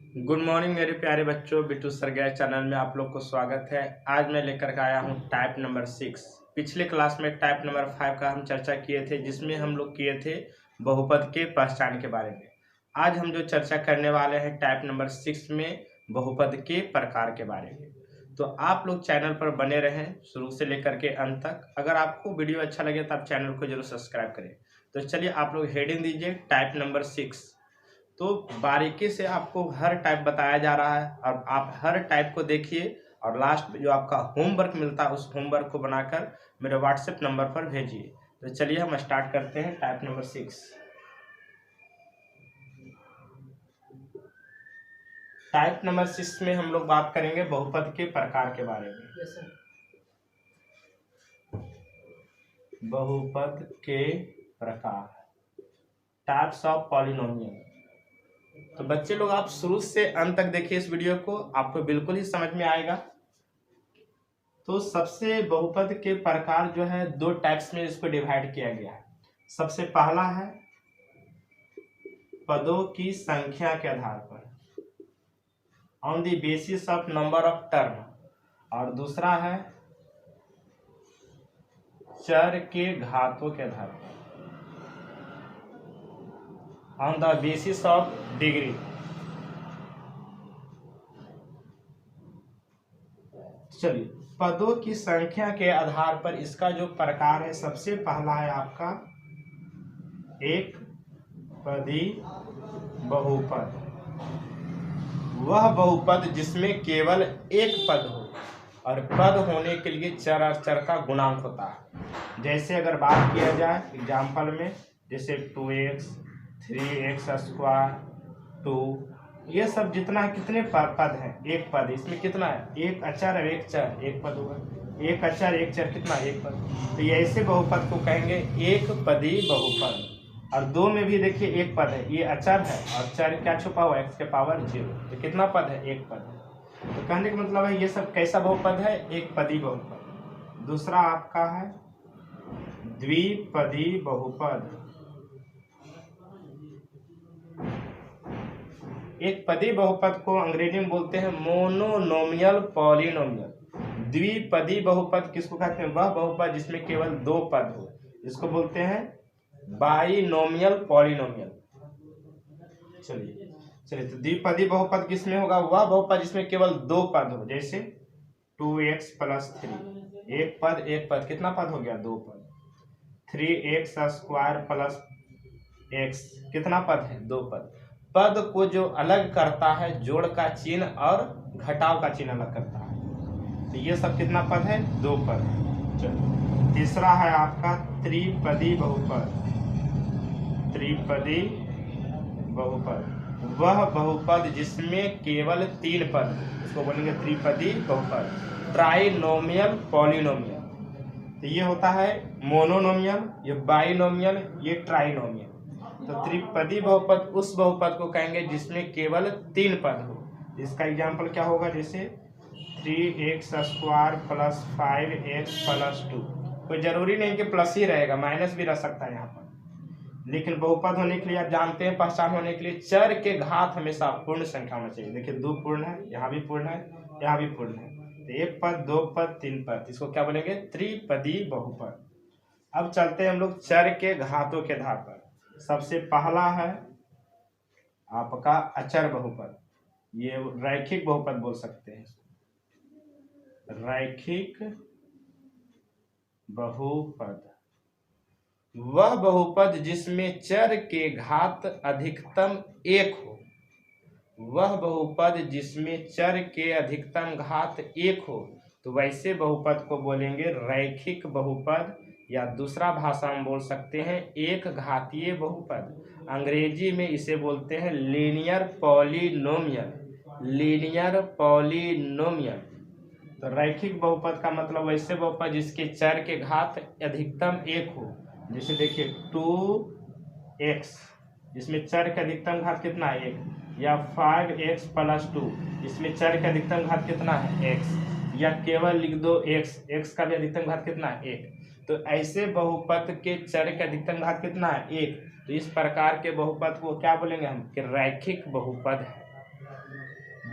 Good morning मेरे प्यारे बच्चों, बिट्टू सर गैस चैनल में आप लोग को स्वागत है। आज मैं लेकर के आया हूँ टाइप नंबर 6। पिछले क्लास में टाइप नंबर 5 का हम चर्चा किए थे, जिसमें हम लोग किए थे बहुपद के पहचान के बारे में। आज हम जो चर्चा करने वाले हैं टाइप नंबर 6 में बहुपद के प्रकार के बारे में। तो आप लोग चैनल पर बने रहें शुरू से लेकर के अंत तक। अगर आपको वीडियो अच्छा लगे तो आप चैनल को जरूर सब्सक्राइब करें। तो चलिए आप लोग हेडिंग दीजिए टाइप नंबर 6। तो बारीकी से आपको हर टाइप बताया जा रहा है और आप हर टाइप को देखिए और लास्ट में जो आपका होमवर्क मिलता है उस होमवर्क को बनाकर मेरे व्हाट्सएप नंबर पर भेजिए। तो चलिए हम स्टार्ट करते हैं टाइप नंबर 6। टाइप नंबर 6 में हम लोग बात करेंगे बहुपद के प्रकार के बारे में। बहुपद के प्रकार, टाइप्स ऑफ पॉलिनोमियल। तो बच्चे लोग आप शुरू से अंत तक देखिए इस वीडियो को, आपको बिल्कुल ही समझ में आएगा। तो सबसे बहुपद के प्रकार जो है दो टाइप्स में इसको डिवाइड किया गया है। सबसे पहला है पदों की संख्या के आधार पर, on the basis of number of term, और दूसरा है चर के घातों के आधार पर, on the basis of degree. चलिए, पदों की संख्या के आधार पर इसका जो प्रकार है, सबसे पहला है आपका एक पदी बहुपद। वह बहुपद जिसमें केवल एक पद हो और पद होने के लिए चर और चर का गुणांक होता है। जैसे अगर बात किया जाए एग्जाम्पल में, जैसे 2x 3x स्क्वायर 2, ये सब जितना है कितने पद हैं? एक पद। इसमें कितना है? एक अचर और एक चर, एक पद होगा। एक अचर एक चर, कितना? एक पद। तो ये ऐसे बहुपद को कहेंगे एक पदी बहुपद। और दो में भी देखिए एक पद है, ये अचर है और चर क्या छुपा हुआ? x के पावर 0। तो कितना पद है? एक पद है। तो कहने का मतलब है ये सब कैसा बहुपद है? एक पदी बहुपद। दूसरा आपका है द्विपदी बहुपद। एक पदी बहुपद को अंग्रेजी में बोलते हैं मोनोनोमियल पॉलिनोमियल। द्विपदी बहुपद किसको कहते हैं? वह बहुपद जिसमें केवल दो पद हो, इसको बोलते हैं बाइनोमियल पॉलिनोमियल। चलिए तो द्विपदी बहुपद किसमें होगा? वह बहुपद जिसमें केवल दो पद हो, जैसे 2x + 3, एक पद, कितना पद हो गया? दो पद। 3x स्क्वायर + x, कितना पद है? दो पद। पद को जो अलग करता है जोड़ का चिन्ह और घटाव का चिन्ह अलग करता है। तो ये सब कितना पद है? दो पद। चलो, तीसरा है आपका त्रिपदी बहुपद। त्रिपदी बहुपद, वह बहुपद जिसमें केवल तीन पद, इसको बोलेंगे त्रिपदी बहुपद। Trinomial polynomial. तो ये होता है मोनोनोमियल, ये बाइनोमियल, ये ट्राइनोमियल। तो त्रिपदी बहुपद उस बहुपद को कहेंगे जिसमें केवल तीन पद हो। इसका एग्जाम्पल क्या होगा? जैसे 3x स्क्वायर + 5x + 2। कोई जरूरी नहीं कि प्लस ही रहेगा, माइनस भी रह सकता है यहाँ पर। लेकिन बहुपद होने के लिए आप जानते हैं, पहचान होने के लिए चर के घात हमेशा पूर्ण संख्या होना चाहिए। देखिए दो पूर्ण है, यहाँ भी पूर्ण है, यहाँ भी पूर्ण है। तो एक पद, दो पद, तीन पद, इसको क्या बोलेंगे? त्रिपदी बहुपद। अब चलते हैं हम लोग चर के घातों के आधार पर। सबसे पहला है आपका अचर बहुपद। ये रैखिक बहुपद बोल सकते हैं, रैखिक बहुपद। वह बहुपद जिसमें चर के घात अधिकतम एक हो। वह बहुपद जिसमें चर के अधिकतम घात एक हो, तो वैसे बहुपद को बोलेंगे रैखिक बहुपद, या दूसरा भाषा में बोल सकते हैं एक घातीय बहुपद। अंग्रेजी में इसे बोलते हैं लीनियर पॉलिनोमियल। Linear polynomial. तो रैखिक बहुपद का मतलब वैसे बहुपद जिसके चर के घात अधिकतम एक हो। जैसे देखिए 2x, जिसमें चर का अधिकतम घात कितना है? एक। या 5x + 2, इसमें चर का अधिकतम घात कितना है? x। या केवल लिख दो x का भी अधिकतम घात कितना है? एक। तो ऐसे बहुपद के चर का अधिकतम घात कितना है? एक। तो इस प्रकार के बहुपद को क्या बोलेंगे हम? कि रैखिक बहुपद है।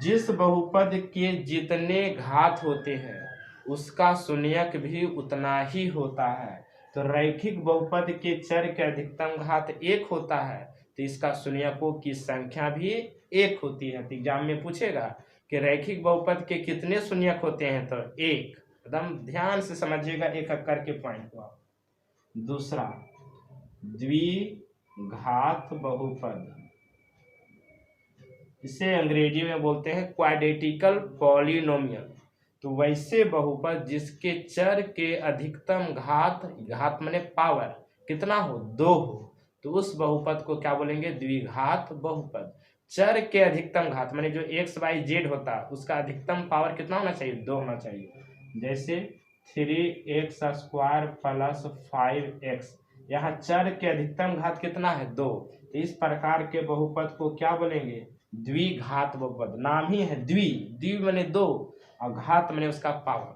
जिस बहुपद के जितने घात होते हैं उसका शून्यक भी उतना ही होता है। तो रैखिक बहुपद के चर के अधिकतम घात 1 होता है, तो इसका शून्यकों की संख्या भी 1 होती है। तो एग्जाम में पूछेगा कि रैखिक बहुपद के कितने शून्यक होते हैं, तो 1। एकदम ध्यान से समझिएगा एक एक करके पॉइंट को। दूसरा, द्विघात बहुपद, इसे अंग्रेजी में बोलते हैं क्वाड्रेटिकल पॉलिनोमियल। तो वैसे बहुपद जिसके चर के अधिकतम घात माने पावर कितना हो, 2 हो, तो उस बहुपद को क्या बोलेंगे, द्विघात बहुपद। चर के अधिकतम घात माने जो एक्स वाई जेड होता है उसका अधिकतम पावर कितना होना चाहिए, 2 होना चाहिए। जैसे 3x² + 5x, यहाँ चर के अधिकतम घात कितना है, 2। तो इस प्रकार के बहुपद को क्या बोलेंगे, द्विघात बहुपद। नाम ही है द्वि माने 2 और घात माने उसका पावर।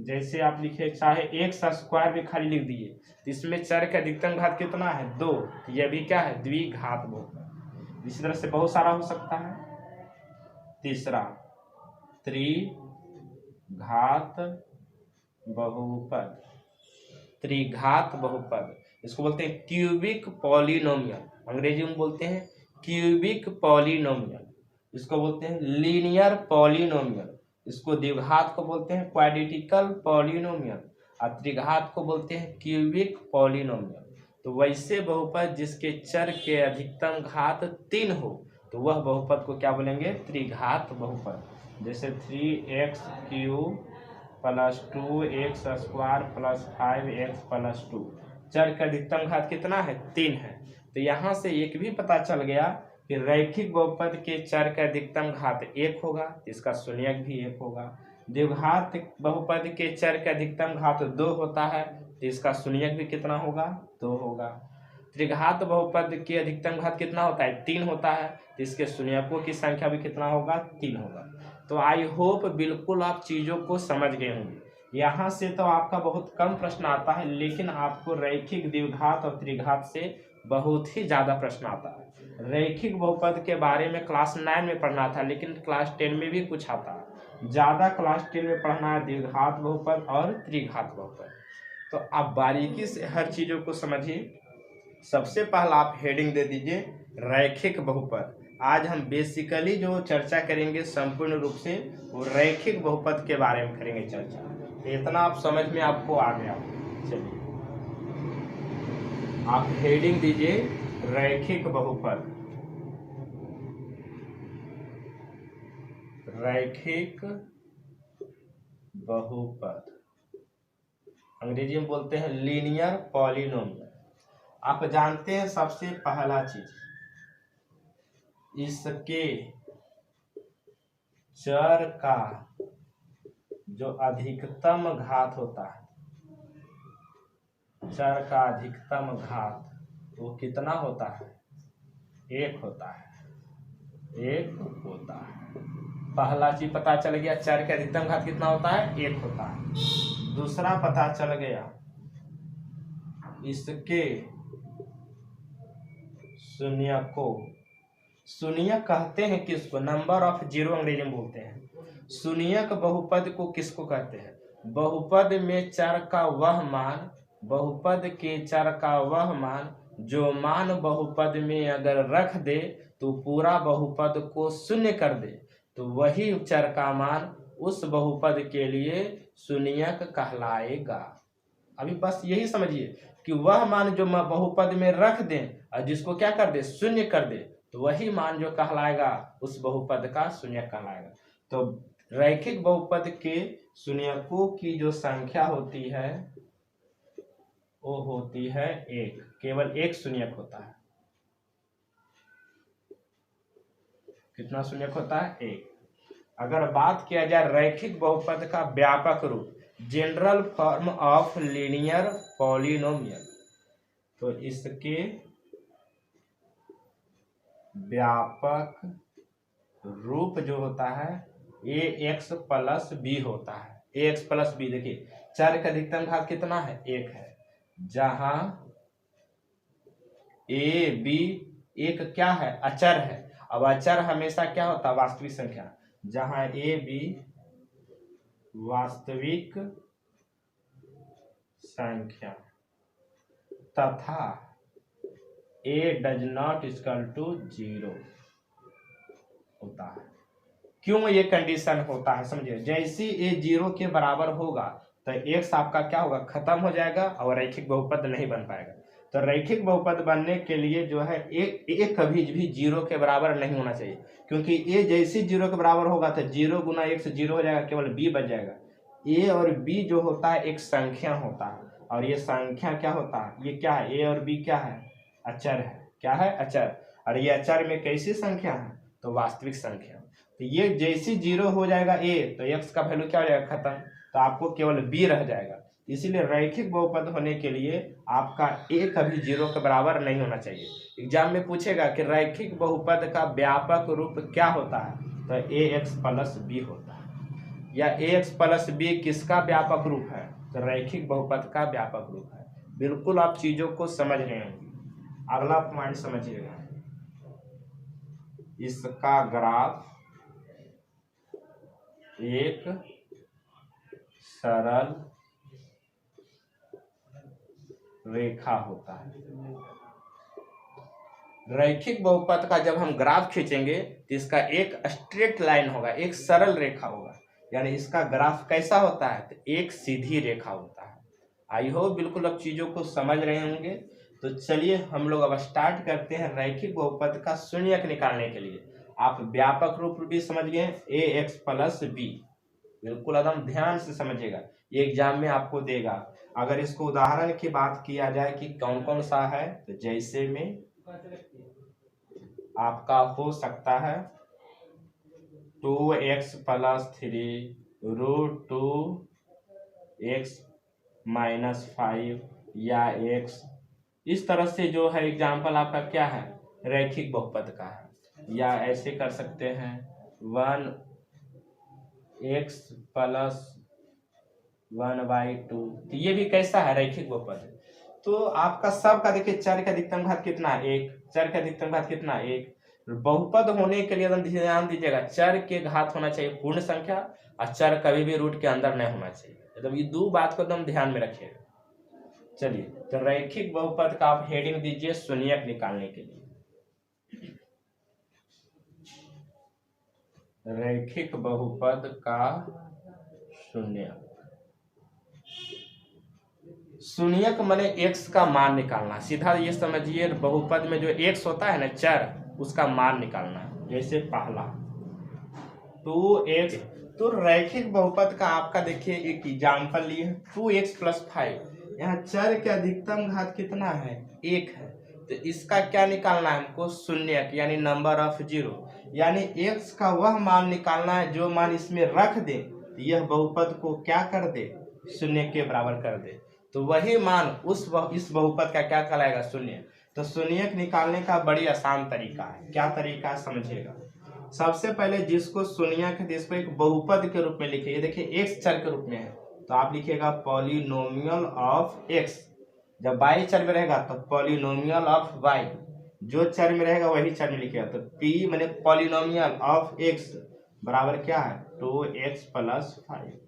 जैसे आप लिखे चाहे x² भी खाली लिख दिए, तो इसमें चर के अधिकतम घात कितना है, 2। तो यह भी क्या है, द्विघात बहुपद। इसी तरह से बहुत सारा हो सकता है। तीसरा, त्रिघात बहुपद। त्रिघात बहुपद इसको बोलते हैं क्यूबिक पॉलिनोमियल, अंग्रेजी में बोलते हैं क्यूबिक पॉलिनोमियल। इसको बोलते हैं लीनियर पॉलिनोमियल। इसको द्विघात को बोलते हैं क्वाड्रेटिकल पॉलिनोमियल और त्रिघात को बोलते हैं क्यूबिक पॉलिनोमियल। तो वैसे बहुपद जिसके चर के अधिकतम घात 3 हो, तो वह बहुपद को क्या बोलेंगे, त्रिघात बहुपद। जैसे 3x³ + 2x² + 5x + 2, चर का अधिकतम घात कितना है, 3 है। तो यहाँ से एक भी पता चल गया कि रैखिक बहुपद के चर का अधिकतम घात 1 होगा, इसका शून्यक भी 1 होगा। द्विघात बहुपद के चर का अधिकतम घात 2 होता है, तो इसका शून्यक भी कितना होगा, 2 होगा। त्रिघात बहुपद के अधिकतम घात कितना होता है, 3 होता है, तो इसके शून्यकों की संख्या भी कितना होगा, 3 होगा। तो आई होप बिल्कुल आप चीज़ों को समझ गए होंगे। यहाँ से तो आपका बहुत कम प्रश्न आता है, लेकिन आपको रैखिक, द्विघात और त्रिघात से बहुत ही ज़्यादा प्रश्न आता है। रैखिक बहुपद के बारे में क्लास 9 में पढ़ना था, लेकिन क्लास 10 में भी कुछ आता है। ज़्यादा क्लास 10 में पढ़ना है द्विघात बहुपद और त्रिघात बहुपद। तो आप बारीकी से हर चीज़ों को समझिए। सबसे पहला आप हेडिंग दे दीजिए रैखिक बहुपद। आज हम बेसिकली जो चर्चा करेंगे संपूर्ण रूप से वो रैखिक बहुपद के बारे में करेंगे चर्चा। इतना आप समझ में आपको आ गया। चलिए आप हेडिंग दीजिए रैखिक बहुपद। रैखिक बहुपद अंग्रेजी में बोलते हैं लीनियर पॉलिनोमियल। आप जानते हैं सबसे पहला चीज, इसके चर का जो अधिकतम घात होता है, चर का अधिकतम घात वो कितना होता है, 1 होता है, 1 होता है। पहला चीज पता चल गया, चर का अधिकतम घात कितना होता है, 1 होता है। दूसरा पता चल गया, इसके शून्यकों, शून्यक कहते हैं किसको, नंबर ऑफ जीरो अंग्रेजी में बोलते हैं। शून्यक बहुपद को किसको कहते हैं, बहुपद में चर का वह मान, बहुपद के चर का वह मान जो मान बहुपद में अगर रख दे तो पूरा बहुपद को शून्य कर दे, तो वही चर का मान उस बहुपद के लिए शून्यक कहलाएगा। अभी बस यही समझिए कि वह मान जो बहुपद में रख दें और जिसको क्या कर दे, शून्य कर दे, तो वही मान जो कहलाएगा उस बहुपद का शून्यक कहलाएगा। तो रैखिक बहुपद के शून्यकों की जो संख्या होती है वो होती है 1, केवल 1 शून्यक होता है। कितना शून्यक होता है, 1। अगर बात किया जाए रैखिक बहुपद का व्यापक रूप, general form of linear polynomial, तो इसके व्यापक रूप जो होता है ax + b होता है। ax + b, देखिए चर का अधिकतम घात कितना है, 1 है, जहां a b एक क्या है, अचर है। अब अचर हमेशा क्या होता है, वास्तविक संख्या। जहां ए बी वास्तविक संख्या तथा ए डज नॉट इक्वल टू 0 होता है। क्यों ये कंडीशन होता है समझिए, जैसे ए 0 के बराबर होगा तो एक्स आपका क्या होगा, खत्म हो जाएगा और रैखिक बहुपद नहीं बन पाएगा। तो रैखिक बहुपद बनने के लिए जो है ए कभी भी 0 के बराबर नहीं होना चाहिए, क्योंकि ए जैसे 0 के बराबर होगा तो 0 गुना 1 से 0 हो जाएगा, केवल बी बच जाएगा। ए और बी जो होता है एक संख्या होता है, और ये संख्या क्या होता है, ये क्या है, ए और बी क्या है, अचर है। क्या है, अचर। और ये अचर में कैसी संख्या है, तो वास्तविक संख्या। तो ये जैसे 0 हो जाएगा ए तो एक्स का वैल्यू क्या हो जाएगा, खत्म। तो आपको केवल बी रह जाएगा। इसीलिए रैखिक बहुपद होने के लिए आपका ए कभी 0 के बराबर नहीं होना चाहिए। एग्जाम में पूछेगा कि रैखिक बहुपद का व्यापक रूप क्या होता है, तो ए एक्स प्लस बी होता है। या ए एक्स प्लस बी किसका व्यापक रूप है, तो रैखिक बहुपद का व्यापक रूप है। बिल्कुल आप चीजों को समझ रहे होंगे। अगला पॉइंट समझिएगा, इसका ग्राफ एक सरल रेखा होता है। रैखिक बहुपद का जब हम ग्राफ खींचेंगे तो इसका एक स्ट्रेट लाइन होगा, एक सरल रेखा होगा। यानी इसका ग्राफ कैसा होता है, तो एक सीधी रेखा होता है। आई होप बिल्कुल अब चीजों को समझ रहे होंगे। तो चलिए हम लोग अब स्टार्ट करते हैं रैखिक बहुपद का शून्यक निकालने के लिए। आप व्यापक रूप भी समझ गए, ए एक्स प्लस बी। बिल्कुल एकदम ध्यान से समझिएगा, ये एग्जाम में आपको देगा। अगर इसको उदाहरण की बात किया जाए कि कौन कौन सा है, तो जैसे में आपका हो सकता है 2x plus 3 root 2x minus 5 या x, इस तरह से जो है एग्जाम्पल आपका क्या है, रैखिक बहुपद का है। या ऐसे कर सकते हैं 1x प्लस 1/2, तो ये भी कैसा है, रैखिक बहुपद है। तो आपका सबका देखिए चर का अधिकतम घात कितना है, 1। चर का अधिकतम घात कितना है, 1। बहुपद होने के लिए ध्यान दीजिएगा, चर के घात होना चाहिए पूर्ण संख्या, और चर कभी भी रूट के अंदर नहीं होना चाहिए। मतलब ये दो बात को एकदम ध्यान में रखिएगा। चलिए, तो रैखिक बहुपद का आप हेडिंग दीजिए शून्यक निकालने के लिए। रैखिक बहुपद का शून्यक। शून्यक माने एक्स का मान निकालना। सीधा ये समझिए, बहुपद में जो एक्स होता है ना चर, उसका मान निकालना। जैसे पहला 2x, तो रैखिक बहुपद का आपका देखिए एक एग्जाम्पल लिए 2x प्लस 5। यहाँ चर के अधिकतम घात कितना है, 1 है। तो इसका क्या निकालना है हमको, शून्यक यानी नंबर ऑफ 0। यानी x का वह मान निकालना है जो मान इसमें रख दे, तो यह बहुपद को क्या कर दे, शून्य के बराबर कर दे। तो वही मान इस बहुपद का क्या कहलाएगा, शून्य। तो शून्यक निकालने का बड़ी आसान तरीका है। क्या तरीका है समझिएगा। सबसे पहले जिसको शून्यक है इसको एक बहुपद के रूप में लिखिए। देखिए एक्स चर के रूप में है, तो आप लिखिएगा पॉलिनोमियल ऑफ एक्स। जब वाई चर में रहेगा तो पॉलिनोमियल ऑफ वाई, जो चर में रहेगा वही चर में लिखिएगा। तो पी माने पॉलिनोमियल ऑफ एक्स बराबर क्या है, 2x प्लस 5।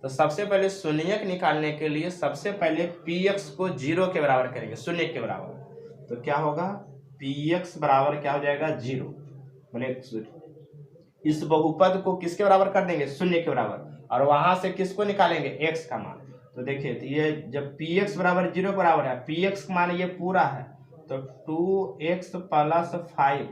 तो सबसे पहले शून्यक निकालने के लिए सबसे पहले px को 0 के बराबर करेंगे, शून्य के बराबर। तो क्या होगा, px बराबर क्या हो जाएगा, 0। माने इस बहुपद को किसके बराबर कर देंगे, शून्य के बराबर, और वहां से किसको निकालेंगे, x का मान। तो देखिए, तो ये जब px बराबर 0 के बराबर है, px का मान ये पूरा है, तो 2x प्लस 5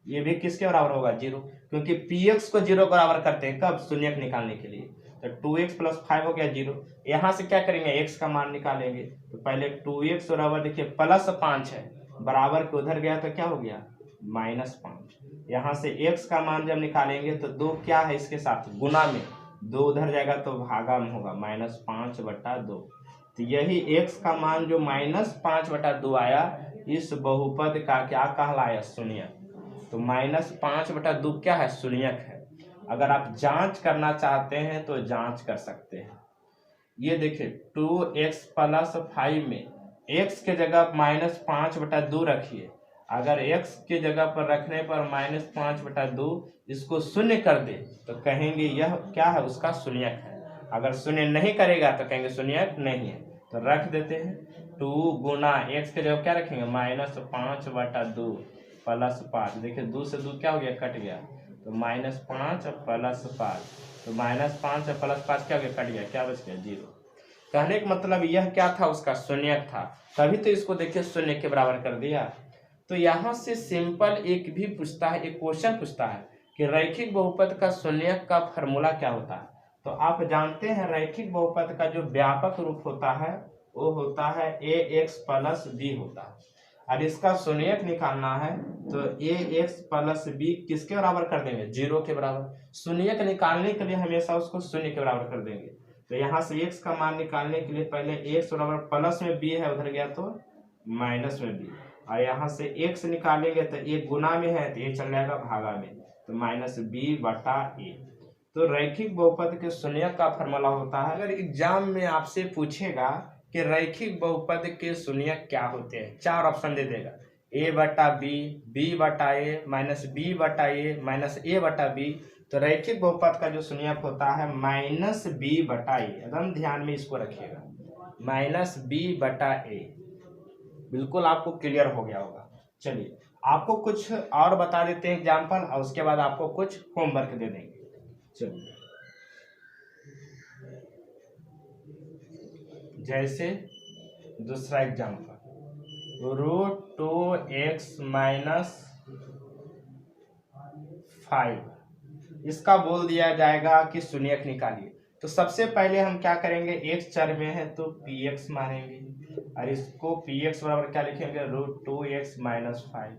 ये भी किसके बराबर होगा, 0। क्योंकि px को 0 बराबर करते हैं कब, शून्यक निकालने के लिए। तो 2x प्लस 5 हो गया 0। यहाँ से क्या करेंगे, x का मान निकालेंगे। तो पहले 2x बराबर देखिए प्लस 5 है, बराबर के उधर गया तो क्या हो गया, -5। यहाँ से x का मान जब निकालेंगे तो 2 क्या है इसके साथ गुना में, 2 उधर जाएगा तो भागा में होगा, -5/2। तो यही x का मान जो -5/2 आया, इस बहुपद का क्या कहलाया, शून्यक। तो -5/2 क्या है, शून्यक है। अगर आप जांच करना चाहते हैं तो जांच कर सकते हैं। ये देखिए 2x प्लस 5 में x के जगह -5/2 रखिए, अगर x के जगह पर रखने पर -5/2 इसको शून्य कर दे तो कहेंगे यह क्या है, उसका शून्यक है। अगर शून्य नहीं करेगा तो कहेंगे शून्यक नहीं है। तो रख देते हैं 2 गुना x के जगह क्या रखेंगे, -5/2 + 5। देखिए 2 से 2 क्या हो गया, कट गया, तो -5 + 5, तो -5 + 5 क्या हो गया, कट गया, क्या बच गया, 0। कहने का मतलब यह क्या था, उसका शून्यक था, तभी तो इसको देखिए शून्य के बराबर कर दिया। तो यहाँ से सिंपल एक भी पूछता है, एक क्वेश्चन पूछता है कि रैखिक बहुपद का शून्यक का फॉर्मूला क्या होता है। तो आप जानते हैं रैखिक बहुपद का जो व्यापक रूप होता है वो होता है ax + b होता है, और इसका शून्यक निकालना है तो ax + b किसके बराबर कर देंगे, 0 के बराबर। शून्यक निकालने के लिए हमेशा उसको शून्य के बराबर कर देंगे। तो यहाँ से x का मान निकालने के लिए पहले x बराबर प्लस में b है, उधर गया तो माइनस में b, और यहाँ से x निकालेंगे तो a गुना में है तो ये चल जाएगा भागा में, तो -b/a। तो रैखिक बहुपद के शून्यक का फॉर्मूला होता है। अगर एग्जाम में आपसे पूछेगा कि रैखिक बहुपद के शून्यक क्या होते हैं, 4 ऑप्शन दे देगा, a/b, b/a, -b/a, -a/b। तो रैखिक बहुपद का जो शून्यक होता है -b/a, एकदम ध्यान में इसको रखिएगा, -b/a। बिल्कुल आपको क्लियर हो गया होगा। चलिए आपको कुछ और बता देते हैं एग्जाम्पल, और उसके बाद आपको कुछ होमवर्क दे देंगे। चलिए जैसे दूसरा एग्जाम्पल, √2x - 5, इसका बोल दिया जाएगा कि शून्यक निकालिए। तो सबसे पहले हम क्या करेंगे, x चर में है तो px मानेंगे, और इसको px बराबर क्या लिखेंगे, √2x - 5।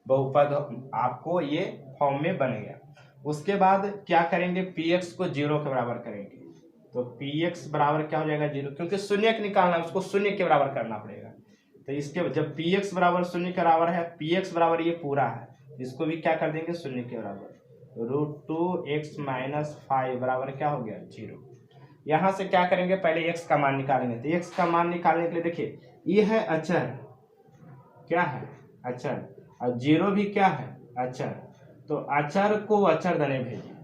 बहुपद आपको ये फॉर्म में बन गया। उसके बाद क्या करेंगे, px को 0 के बराबर करेंगे, तो px बराबर क्या हो जाएगा, 0, क्योंकि शून्यक निकालना है उसको शून्य के बराबर करना पड़ेगा। तो इसके जब px बराबर शून्य के बराबर है, px बराबर ये पूरा है, इसको भी क्या कर देंगे शून्य के बराबर, √2x - 5 बराबर क्या हो गया, 0। यहाँ से क्या करेंगे, पहले x का मान निकालेंगे। तो x का मान निकालने के लिए देखिए ये है अचर, क्या है, अचर, और 0 भी क्या है, अचर। तो अचर को अचरदने भेजिए।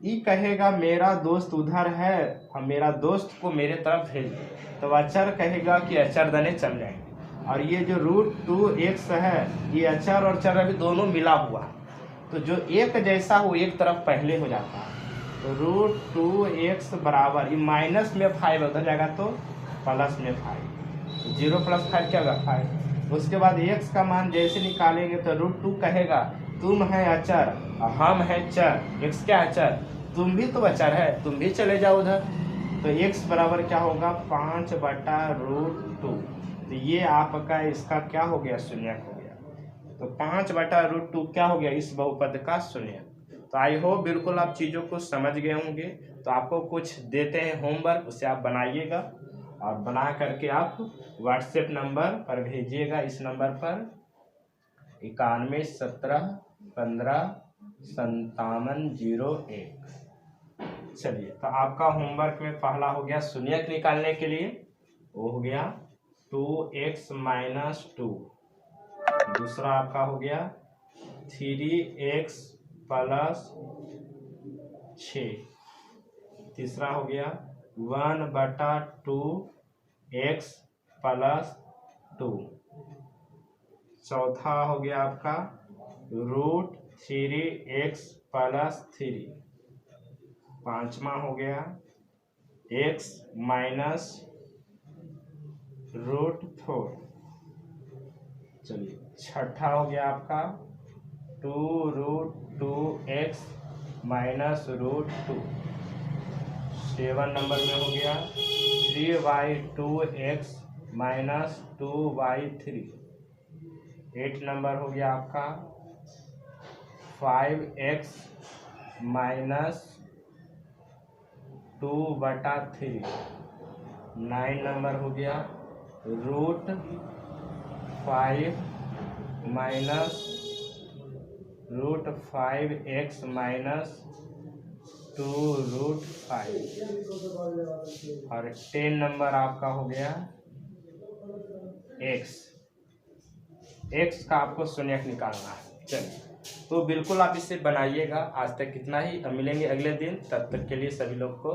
ई कहेगा मेरा दोस्त उधर है, और मेरा दोस्त को मेरे तरफ भेज दे, तो अचर कहेगा कि अचरदने चल जाएंगे। और ये जो √2x है, ये अचर और चर अभी दोनों मिला हुआ है, तो जो एक जैसा हो एक तरफ पहले हो जाता है। तो √2x बराबर, ये माइनस में 5 उधर जाएगा तो प्लस में 5, 0 + 5 क्या होगा, 5। उसके बाद x का मान जैसे निकालेंगे तो √2 कहेगा तुम है अचर और हम है चर, x क्या अचर, तुम भी तो अचर है, तुम भी चले जाओ उधर। तो x बराबर क्या होगा, 5/√2। तो ये आपका इसका क्या हो गया, शून्यक हो गया। तो 5/√2 क्या हो गया, इस बहुपद का शून्यक। तो आई होप बिल्कुल आप चीज़ों को समझ गए होंगे। तो आपको कुछ देते हैं होमवर्क, उसे आप बनाइएगा, और बना करके आप व्हाट्सएप नंबर पर भेजिएगा, इस नंबर पर 9117155701। चलिए तो आपका होमवर्क में पहला हो गया शून्यक निकालने के लिए, वो हो गया 2x - 2। दूसरा आपका हो गया 3x + 6। तीसरा हो गया 1/2x + 2। चौथा हो गया आपका √3x + 3। पांचवा हो गया x - √4। चलिए छठा हो गया आपका 2√2x - √2। 7 नंबर में हो गया 3/2x - 2/3। 8 नंबर हो गया आपका 5x - 2/3। 9 नंबर हो गया √5 - √5x - 2√5। और 10 नंबर आपका हो गया x। एक्स का आपको शून्यक निकालना है। चलिए, तो बिल्कुल आप इसे बनाइएगा। आज तक कितना ही, अब मिलेंगे अगले दिन, तब तक के लिए सभी लोग को